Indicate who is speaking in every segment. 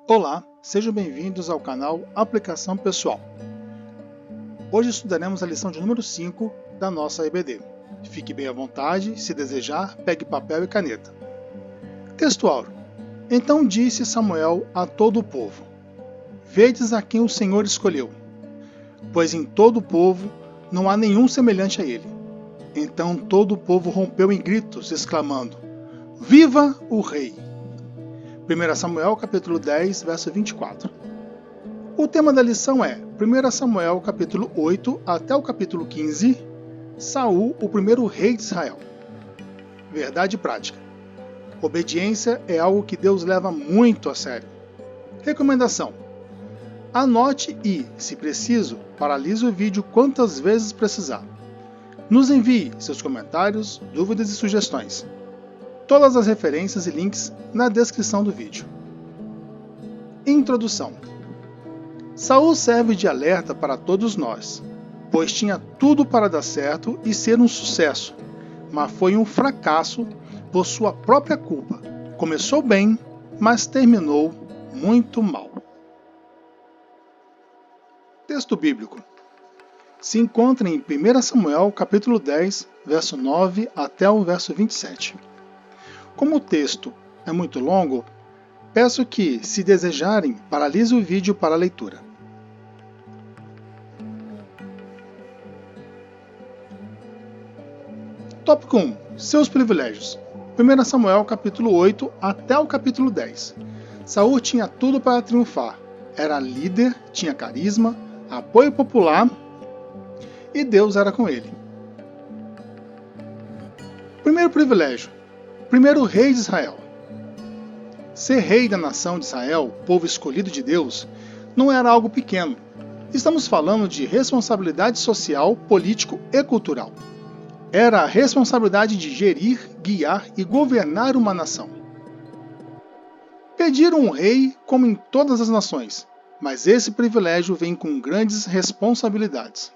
Speaker 1: Olá, sejam bem-vindos ao canal Aplicação Pessoal. Hoje estudaremos a lição de número 5 da nossa EBD. Fique bem à vontade, se desejar, pegue papel e caneta. Texto áureo. Então disse Samuel a todo o povo: Vedes a quem o Senhor escolheu, pois em todo o povo não há nenhum semelhante a ele. Então todo o povo rompeu em gritos, exclamando: Viva o Rei! 1 Samuel capítulo 10, verso 24. O tema da lição é 1 Samuel capítulo 8 até o capítulo 15, Saul, o primeiro rei de Israel. Verdade prática. Obediência é algo que Deus leva muito a sério. Recomendação: anote e, se preciso, paralise o vídeo quantas vezes precisar. Nos envie seus comentários, dúvidas e sugestões. Todas as referências e links na descrição do vídeo. Introdução. Saul serve de alerta para todos nós, pois tinha tudo para dar certo e ser um sucesso, mas foi um fracasso por sua própria culpa. Começou bem, mas terminou muito mal. Texto bíblico. Se encontra em 1 Samuel capítulo 10, verso 9 até o verso 27. Como o texto é muito longo, peço que, se desejarem, paralise o vídeo para a leitura. Tópico 1. Seus privilégios. 1 Samuel capítulo 8 até o capítulo 10. Saul tinha tudo para triunfar. Era líder, tinha carisma, apoio popular e Deus era com ele. Primeiro privilégio. Primeiro rei de Israel. Ser rei da nação de Israel, povo escolhido de Deus, não era algo pequeno. Estamos falando de responsabilidade social, político e cultural. Era a responsabilidade de gerir, guiar e governar uma nação. Pediram um rei como em todas as nações, mas esse privilégio vem com grandes responsabilidades.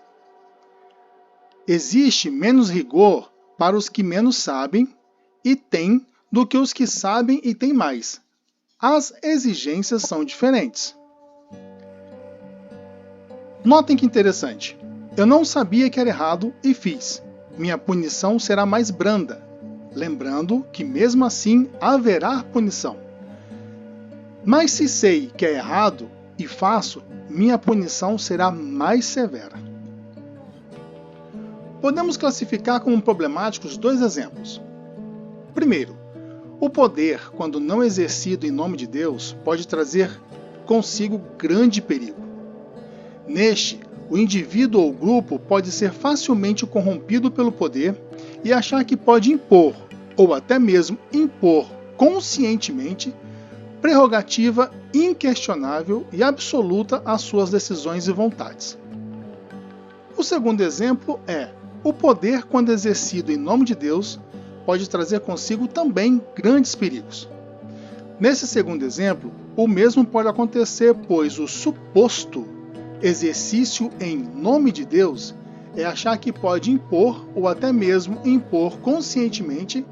Speaker 1: Existe menos rigor para os que menos sabem e têm do que os que sabem e têm mais. As exigências são diferentes. Notem que interessante. Eu não sabia que era errado e fiz. Minha punição será mais branda. Lembrando que mesmo assim haverá punição. Mas se sei que é errado e faço, minha punição será mais severa. Podemos classificar como problemáticos dois exemplos. Primeiro, o poder, quando não exercido em nome de Deus, pode trazer consigo grande perigo. Neste, o indivíduo ou grupo pode ser facilmente corrompido pelo poder e achar que pode impor, ou até mesmo impor conscientemente, prerrogativa inquestionável e absoluta às suas decisões e vontades. O segundo exemplo é o poder, quando exercido em nome de Deus, pode trazer consigo também grandes perigos. Nesse segundo exemplo, o mesmo pode acontecer, pois o suposto exercício em nome de Deus é achar que pode impor ou até mesmo impor conscientemente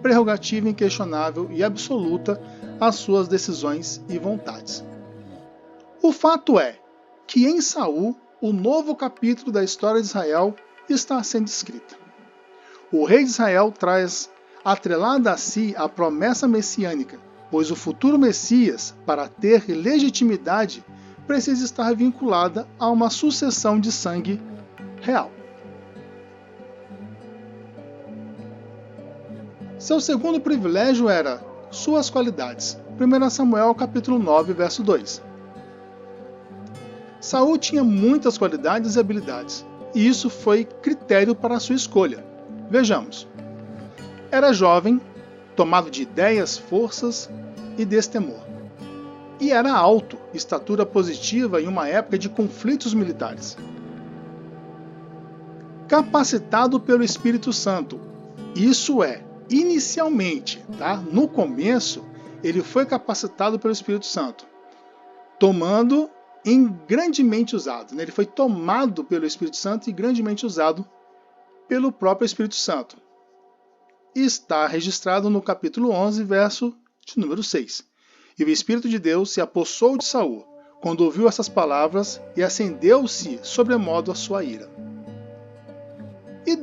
Speaker 1: prerrogativa inquestionável e absoluta às suas decisões e vontades. O fato é que em Saul, o novo capítulo da história de Israel está sendo escrito. O rei de Israel traz atrelada a si a promessa messiânica, pois o futuro Messias, para ter legitimidade, precisa estar vinculada a uma sucessão de sangue real. Seu segundo privilégio era suas qualidades. 1 Samuel capítulo 9, verso 2. Saul tinha muitas qualidades e habilidades, e isso foi critério para a sua escolha. Vejamos. Era jovem, tomado de ideias, forças e destemor. E era alto, estatura positiva em uma época de conflitos militares. Capacitado pelo Espírito Santo. Isso é, inicialmente, no começo, ele foi capacitado pelo Espírito Santo, grandemente usado. Ele foi tomado pelo Espírito Santo e grandemente usado pelo próprio Espírito Santo. Está registrado no capítulo 11, verso de número 6. E o Espírito de Deus se apossou de Saul, quando ouviu essas palavras, e acendeu-se sobremodo a sua ira. E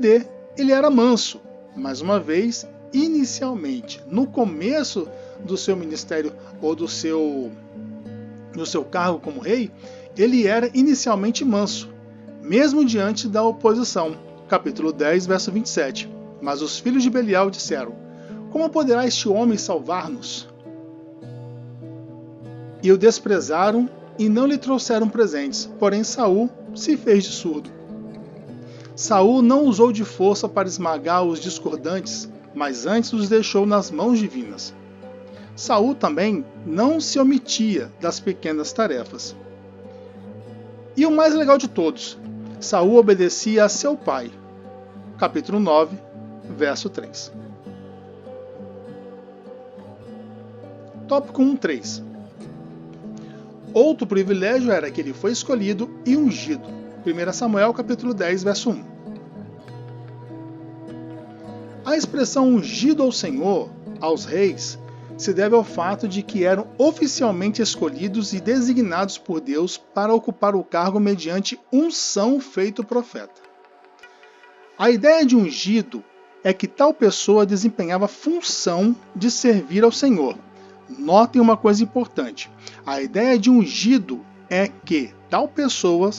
Speaker 1: ele era manso. Mais uma vez, inicialmente, no começo do seu ministério ou do seu cargo como rei, ele era inicialmente manso, mesmo diante da oposição. Capítulo 10, verso 27. Mas os filhos de Belial disseram: como poderá este homem salvar-nos? E o desprezaram e não lhe trouxeram presentes, porém Saul se fez de surdo. Saul não usou de força para esmagar os discordantes, mas antes os deixou nas mãos divinas. Saul também não se omitia das pequenas tarefas. E o mais legal de todos, Saul obedecia a seu pai. Capítulo 9, verso 3. Tópico 1.3. Outro privilégio era que ele foi escolhido e ungido. 1 Samuel capítulo 10, verso 1. A expressão ungido ao Senhor, aos reis, se deve ao fato de que eram oficialmente escolhidos e designados por Deus para ocupar o cargo mediante unção feito profeta. A ideia de ungido é que tal pessoa desempenhava a função de servir ao Senhor. Notem uma coisa importante. A ideia de ungido é que tal pessoa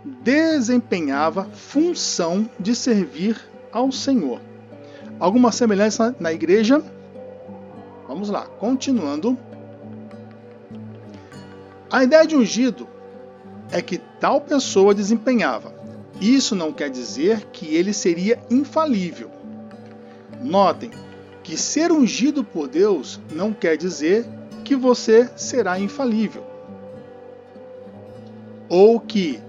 Speaker 1: desempenhava função de servir ao Senhor. Alguma semelhança na igreja? Vamos lá, continuando. A ideia de ungido é que tal pessoa desempenhava. Isso não quer dizer que ele seria infalível. Notem que ser ungido por Deus não quer dizer que você será infalível. Ou que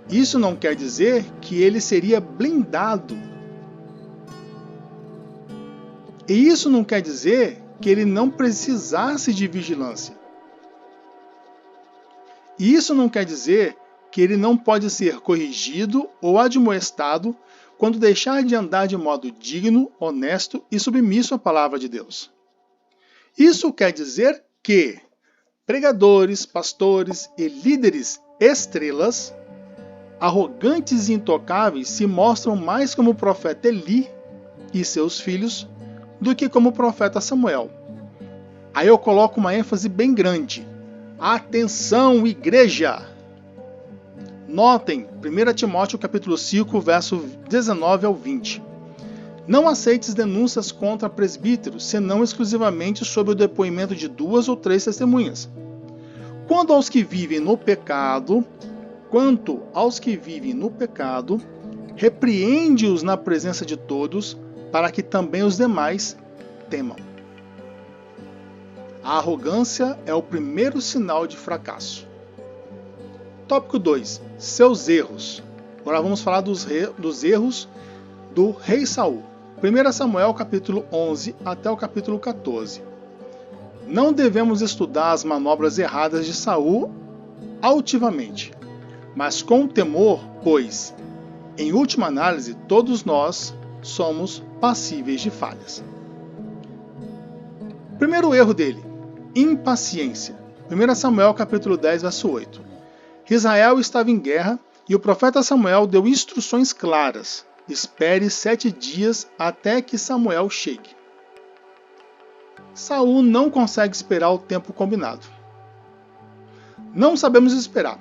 Speaker 1: isso não quer dizer que ele seria blindado. E isso não quer dizer que ele não precisasse de vigilância. E isso não quer dizer que ele não pode ser corrigido ou admoestado quando deixar de andar de modo digno, honesto e submisso à palavra de Deus. Isso quer dizer que pregadores, pastores e líderes estrelas, arrogantes e intocáveis, se mostram mais como o profeta Eli e seus filhos do que como o profeta Samuel. Aí eu coloco uma ênfase bem grande. Atenção, igreja! Notem 1 Timóteo capítulo 5, verso 19 ao 20. Não aceites denúncias contra presbíteros, senão exclusivamente sob o depoimento de 2 ou 3 testemunhas. Quanto aos que vivem no pecado, repreende-os na presença de todos, para que também os demais temam. A arrogância é o primeiro sinal de fracasso. Tópico 2. Seus erros. Agora vamos falar dos erros do rei Saul. 1 Samuel capítulo 11 até o capítulo 14. Não devemos estudar as manobras erradas de Saul altivamente, mas com temor, pois, em última análise, todos nós somos passíveis de falhas. Primeiro erro dele, impaciência. 1 Samuel capítulo 10, verso 8. Israel estava em guerra e o profeta Samuel deu instruções claras. Espere 7 dias até que Samuel chegue. Saul não consegue esperar o tempo combinado. Não sabemos esperar.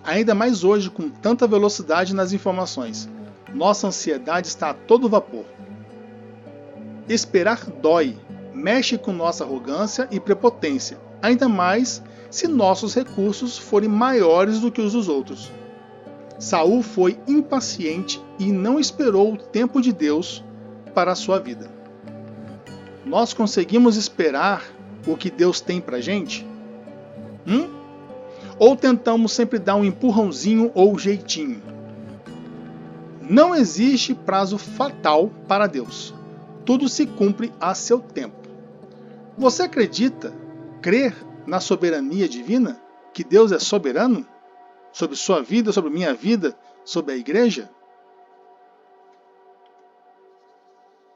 Speaker 1: Ainda mais hoje, com tanta velocidade nas informações. Nossa ansiedade está a todo vapor. Esperar dói, mexe com nossa arrogância e prepotência, ainda mais se nossos recursos forem maiores do que os dos outros. Saul foi impaciente e não esperou o tempo de Deus para a sua vida. Nós conseguimos esperar o que Deus tem para a gente? Ou tentamos sempre dar um empurrãozinho ou jeitinho? Não existe prazo fatal para Deus. Tudo se cumpre a seu tempo. Você crê na soberania divina? Que Deus é soberano? Sobre sua vida, sobre minha vida, sobre a igreja?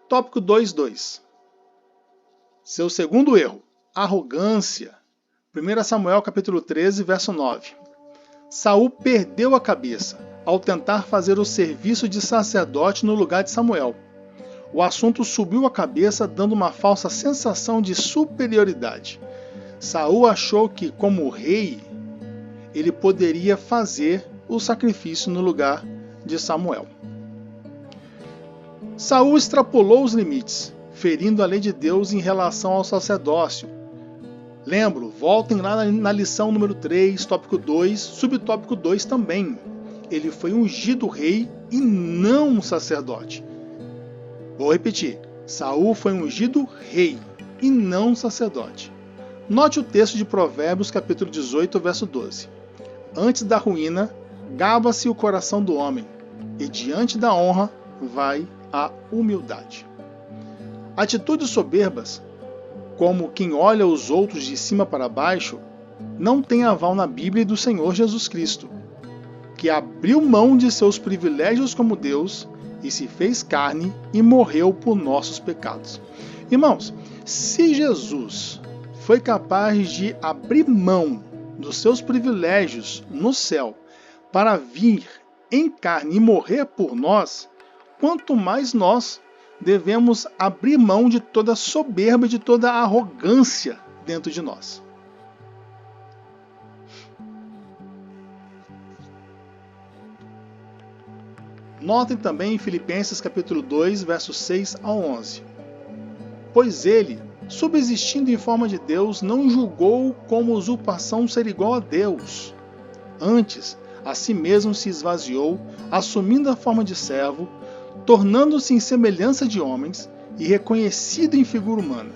Speaker 1: Tópico 2.2. Seu segundo erro, arrogância. 1 Samuel capítulo 13, verso 9. Saul perdeu a cabeça ao tentar fazer o serviço de sacerdote no lugar de Samuel. O assunto subiu a cabeça, dando uma falsa sensação de superioridade. Saul achou que, como rei, ele poderia fazer o sacrifício no lugar de Samuel. Saul extrapolou os limites, ferindo a lei de Deus em relação ao sacerdócio. Voltem lá na lição número 3, tópico 2, subtópico 2 também. Ele foi ungido rei e não um sacerdote. Vou repetir, Saul foi ungido rei e não um sacerdote. Note o texto de Provérbios capítulo 18, verso 12. Antes da ruína, gaba-se o coração do homem, e diante da honra vai a humildade. Atitudes soberbas, como quem olha os outros de cima para baixo, não tem aval na Bíblia e do Senhor Jesus Cristo, que abriu mão de seus privilégios como Deus e se fez carne e morreu por nossos pecados. Irmãos, se Jesus foi capaz de abrir mão dos seus privilégios no céu para vir em carne e morrer por nós, quanto mais nós devemos abrir mão de toda a soberba e de toda a arrogância dentro de nós. Notem também em Filipenses capítulo 2, versos 6 a 11. Pois ele, subsistindo em forma de Deus, não julgou como usurpação ser igual a Deus. Antes, a si mesmo se esvaziou, assumindo a forma de servo, tornando-se em semelhança de homens e reconhecido em figura humana.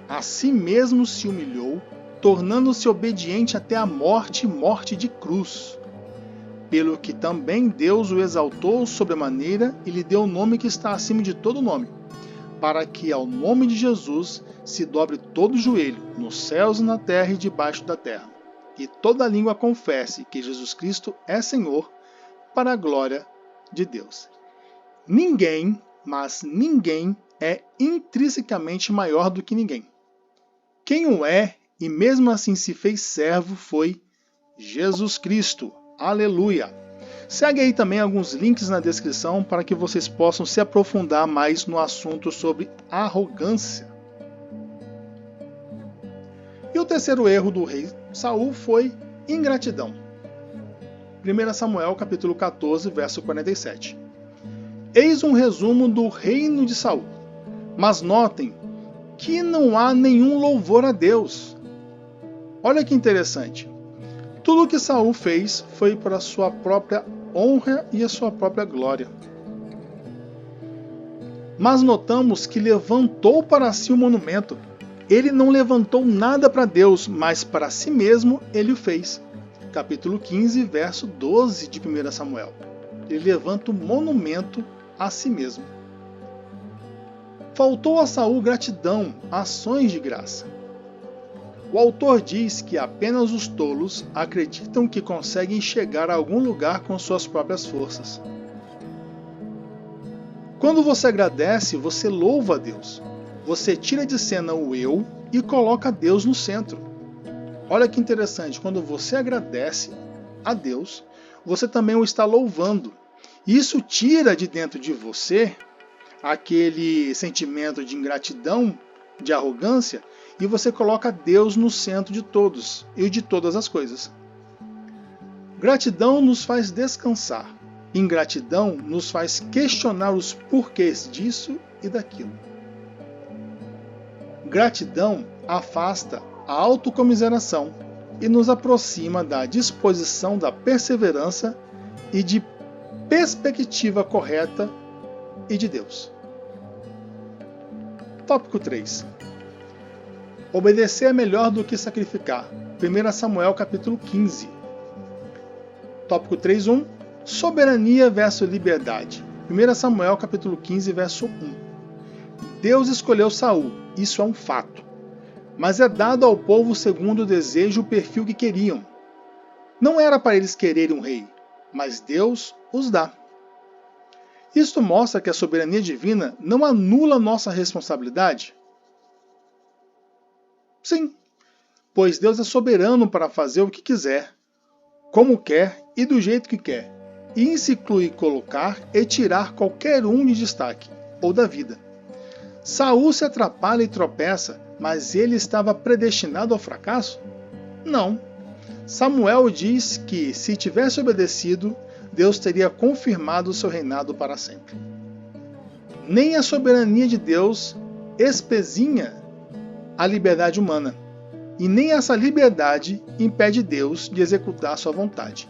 Speaker 1: A si mesmo se humilhou, tornando-se obediente até a morte e morte de cruz. Pelo que também Deus o exaltou sobremaneira e lhe deu o nome que está acima de todo nome, para que ao nome de Jesus se dobre todo o joelho, nos céus e na terra e debaixo da terra, e toda língua confesse que Jesus Cristo é Senhor, para a glória de Deus. Ninguém, mas ninguém, é intrinsecamente maior do que ninguém. Quem o é, e mesmo assim se fez servo, foi Jesus Cristo. Aleluia! Segue aí também alguns links na descrição para que vocês possam se aprofundar mais no assunto sobre arrogância. E o terceiro erro do rei Saul foi ingratidão. 1 Samuel capítulo 14, verso 47. Eis um resumo do reino de Saul. Mas notem que não há nenhum louvor a Deus. Olha que interessante. Tudo o que Saul fez foi para a sua própria honra e a sua própria glória. Mas notamos que levantou para si um monumento. Ele não levantou nada para Deus, mas para si mesmo ele o fez. Capítulo 15, verso 12 de 1 Samuel. Ele levanta um monumento a si mesmo. Faltou a Saul gratidão, ações de graça. O autor diz que apenas os tolos acreditam que conseguem chegar a algum lugar com suas próprias forças. Quando você agradece, você louva a Deus. Você tira de cena o eu e coloca Deus no centro. Olha que interessante, quando você agradece a Deus, você também o está louvando. Isso tira de dentro de você aquele sentimento de ingratidão, de arrogância, e você coloca Deus no centro de todos e de todas as coisas. Gratidão nos faz descansar. Ingratidão nos faz questionar os porquês disso e daquilo. Gratidão afasta a autocomiseração e nos aproxima da disposição da perseverança e de perspectiva correta e de Deus. Tópico 3. Obedecer é melhor do que sacrificar. 1 Samuel capítulo 15. Tópico 3.1. Soberania versus liberdade. 1 Samuel capítulo 15, verso 1. Deus escolheu Saul, isso é um fato. Mas é dado ao povo segundo o desejo e o perfil que queriam. Não era para eles quererem um rei, mas Deus os dá. Isto mostra que a soberania divina não anula nossa responsabilidade? Sim, pois Deus é soberano para fazer o que quiser, como quer e do jeito que quer. E isso inclui colocar e tirar qualquer um de destaque, ou da vida. Saul se atrapalha e tropeça, mas ele estava predestinado ao fracasso? Não. Samuel diz que, se tivesse obedecido, Deus teria confirmado o seu reinado para sempre. Nem a soberania de Deus espezinha a liberdade humana, e nem essa liberdade impede Deus de executar sua vontade.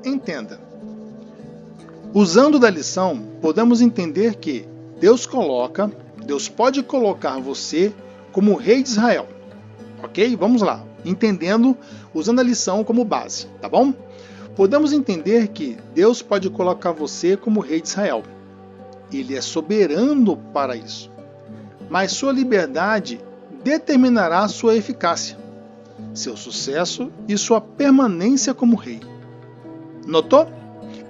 Speaker 1: Entenda. Usando da lição, podemos entender que Deus pode colocar você como rei de Israel. Ok? Vamos lá. Entendendo, usando a lição como base, tá bom? Podemos entender que Deus pode colocar você como rei de Israel. Ele é soberano para isso. Mas sua liberdade determinará sua eficácia, seu sucesso e sua permanência como rei. Notou?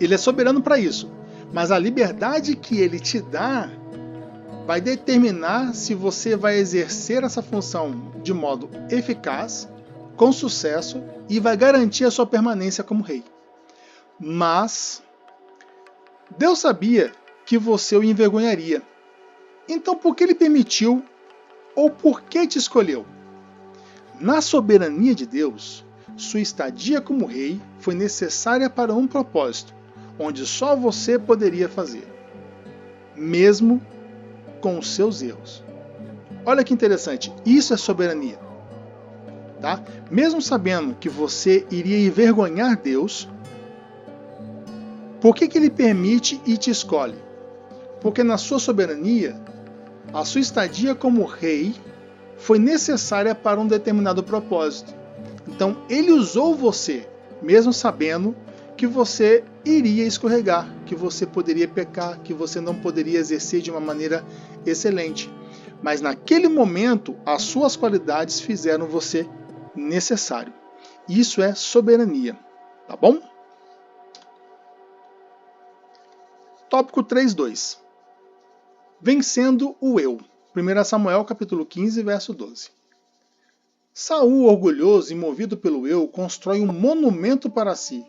Speaker 1: Ele é soberano para isso, mas a liberdade que ele te dá vai determinar se você vai exercer essa função de modo eficaz, com sucesso, e vai garantir a sua permanência como rei. Mas Deus sabia que você o envergonharia. Então por que ele permitiu ou por que te escolheu? Na soberania de Deus, sua estadia como rei foi necessária para um propósito, onde só você poderia fazer, mesmo com os seus erros. Olha que interessante, isso é soberania. Tá? Mesmo sabendo que você iria envergonhar Deus, por que ele permite e te escolhe? Porque na sua soberania, a sua estadia como rei foi necessária para um determinado propósito. Então ele usou você, mesmo sabendo que você iria escorregar, que você poderia pecar, que você não poderia exercer de uma maneira excelente. Mas naquele momento, as suas qualidades fizeram você necessário. Isso é soberania, tá bom? Tópico 3.2. Vencendo o eu. 1 Samuel capítulo 15, verso 12. Saul, orgulhoso e movido pelo eu, constrói um monumento para si,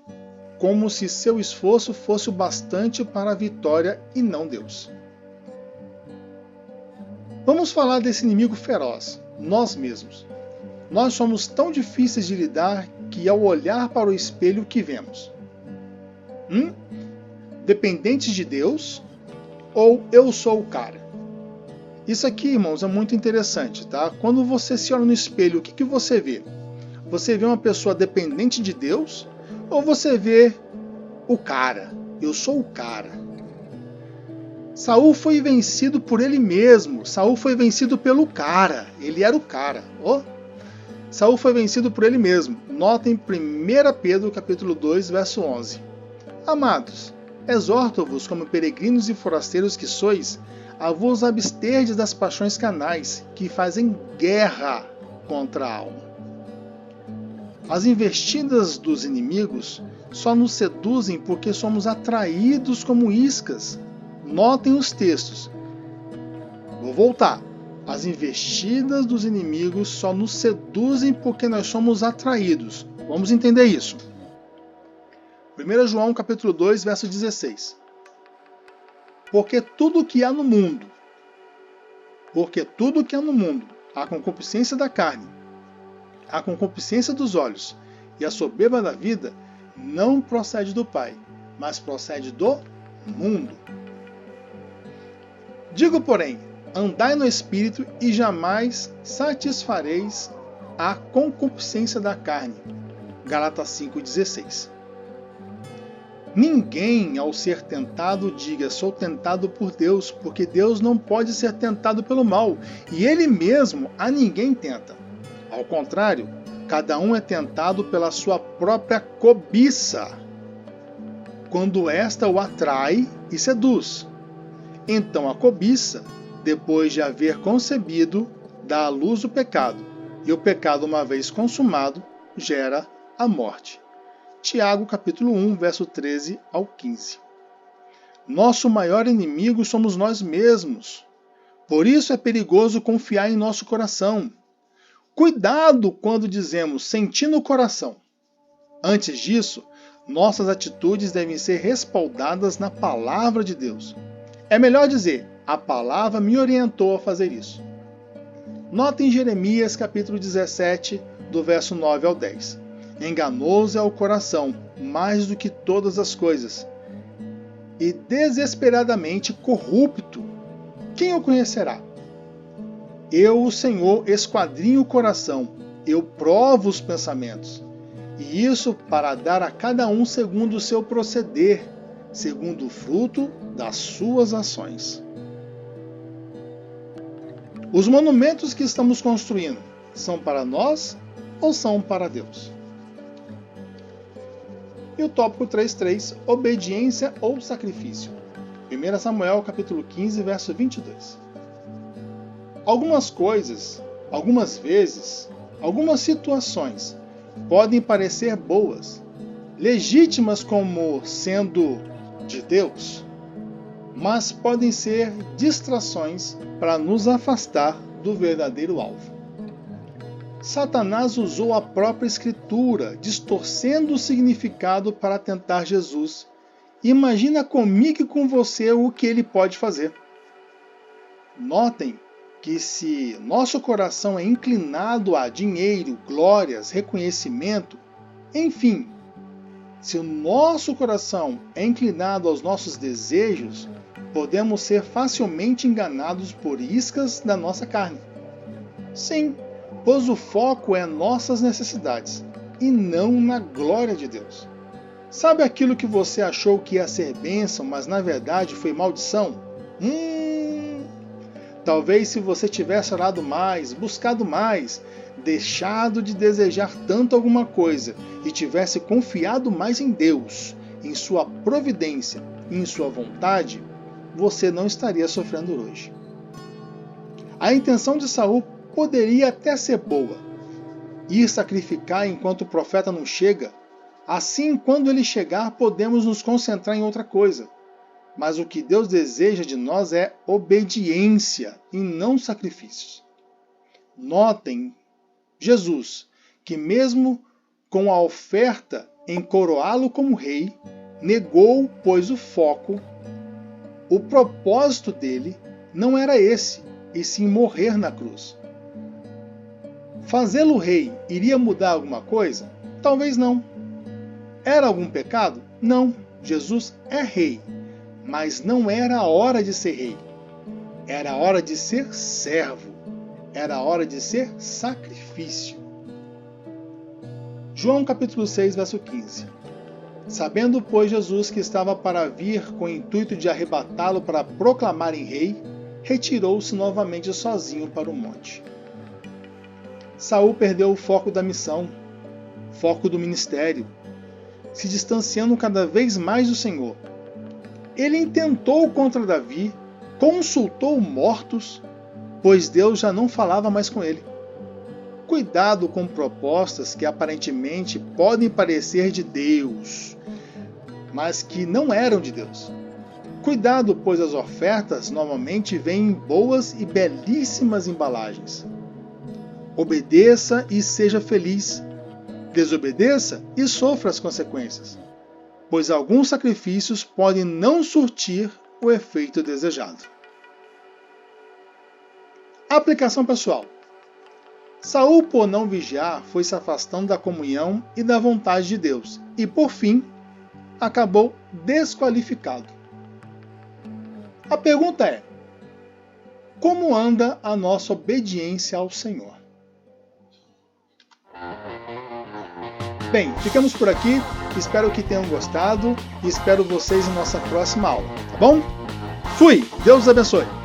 Speaker 1: como se seu esforço fosse o bastante para a vitória e não Deus. Vamos falar desse inimigo feroz, nós mesmos. Nós somos tão difíceis de lidar que ao olhar para o espelho, o que vemos? Dependentes de Deus ou eu sou o cara? Isso aqui, irmãos, é muito interessante, tá? Quando você se olha no espelho, o que você vê? Você vê uma pessoa dependente de Deus ou você vê o cara? Eu sou o cara. Saul foi vencido por ele mesmo. Saul foi vencido pelo cara. Ele era o cara. Saul foi vencido por ele mesmo. Notem 1 Pedro capítulo 2, verso 11. Amados, exorto-vos como peregrinos e forasteiros que sois, a vos absterdes das paixões carnais, que fazem guerra contra a alma. As investidas dos inimigos só nos seduzem porque somos atraídos como iscas. Notem os textos. Vou voltar. As investidas dos inimigos só nos seduzem porque nós somos atraídos. Vamos entender isso. 1 João capítulo 2, verso 16. Porque tudo que há no mundo, a concupiscência da carne, a concupiscência dos olhos e a soberba da vida, não procede do Pai, mas procede do mundo. Digo, porém, andai no Espírito e jamais satisfareis a concupiscência da carne. Gálatas 5,16. Ninguém, ao ser tentado, diga, sou tentado por Deus, porque Deus não pode ser tentado pelo mal, e Ele mesmo a ninguém tenta. Ao contrário, cada um é tentado pela sua própria cobiça, quando esta o atrai e seduz. Então a cobiça, depois de haver concebido, dá à luz o pecado, e o pecado, uma vez consumado, gera a morte. Tiago capítulo 1, verso 13 ao 15. Nosso maior inimigo somos nós mesmos. Por isso é perigoso confiar em nosso coração. Cuidado quando dizemos sentir no coração. Antes disso, nossas atitudes devem ser respaldadas na palavra de Deus. É melhor dizer, a palavra me orientou a fazer isso. Notem Jeremias capítulo 17, do verso 9 ao 10. Enganoso é o coração, mais do que todas as coisas, e desesperadamente corrupto. Quem o conhecerá? Eu, o Senhor, esquadrinho o coração, eu provo os pensamentos, e isso para dar a cada um segundo o seu proceder, segundo o fruto das suas ações. Os monumentos que estamos construindo são para nós ou são para Deus? E o tópico 3.3, obediência ou sacrifício. 1 Samuel capítulo 15, verso 22. Algumas coisas, algumas vezes, algumas situações podem parecer boas, legítimas como sendo de Deus, mas podem ser distrações para nos afastar do verdadeiro alvo. Satanás usou a própria Escritura, distorcendo o significado para tentar Jesus. Imagina comigo e com você o que ele pode fazer. Notem que se nosso coração é inclinado a dinheiro, glórias, reconhecimento, enfim, se o nosso coração é inclinado aos nossos desejos, podemos ser facilmente enganados por iscas da nossa carne. Sim, pois o foco é nossas necessidades e não na glória de Deus. Sabe aquilo que você achou que ia ser bênção, mas na verdade foi maldição? Talvez se você tivesse orado mais, buscado mais, deixado de desejar tanto alguma coisa e tivesse confiado mais em Deus, em sua providência e em sua vontade, você não estaria sofrendo hoje. A intenção de Saul poderia até ser boa. Ir sacrificar enquanto o profeta não chega. Assim, quando ele chegar, podemos nos concentrar em outra coisa. Mas o que Deus deseja de nós é obediência e não sacrifícios. Notem, Jesus, que mesmo com a oferta em coroá-lo como rei, negou, pois o foco, o propósito dele não era esse, e sim morrer na cruz. Fazê-lo rei iria mudar alguma coisa? Talvez não. Era algum pecado? Não. Jesus é rei. Mas não era a hora de ser rei. Era a hora de ser servo. Era a hora de ser sacrifício. João capítulo 6, verso 15. Sabendo, pois, Jesus que estava para vir com o intuito de arrebatá-lo para proclamar em rei, retirou-se novamente sozinho para o monte. Saul perdeu o foco da missão, foco do ministério, se distanciando cada vez mais do Senhor. Ele intentou contra Davi, consultou mortos, pois Deus já não falava mais com ele. Cuidado com propostas que aparentemente podem parecer de Deus, mas que não eram de Deus. Cuidado, pois as ofertas normalmente vêm em boas e belíssimas embalagens. Obedeça e seja feliz. Desobedeça e sofra as consequências, pois alguns sacrifícios podem não surtir o efeito desejado. Aplicação pessoal. Saul, por não vigiar, foi se afastando da comunhão e da vontade de Deus, e por fim, acabou desqualificado. A pergunta é: como anda a nossa obediência ao Senhor? Bem, ficamos por aqui, espero que tenham gostado e espero vocês em nossa próxima aula, tá bom? Fui! Deus os abençoe!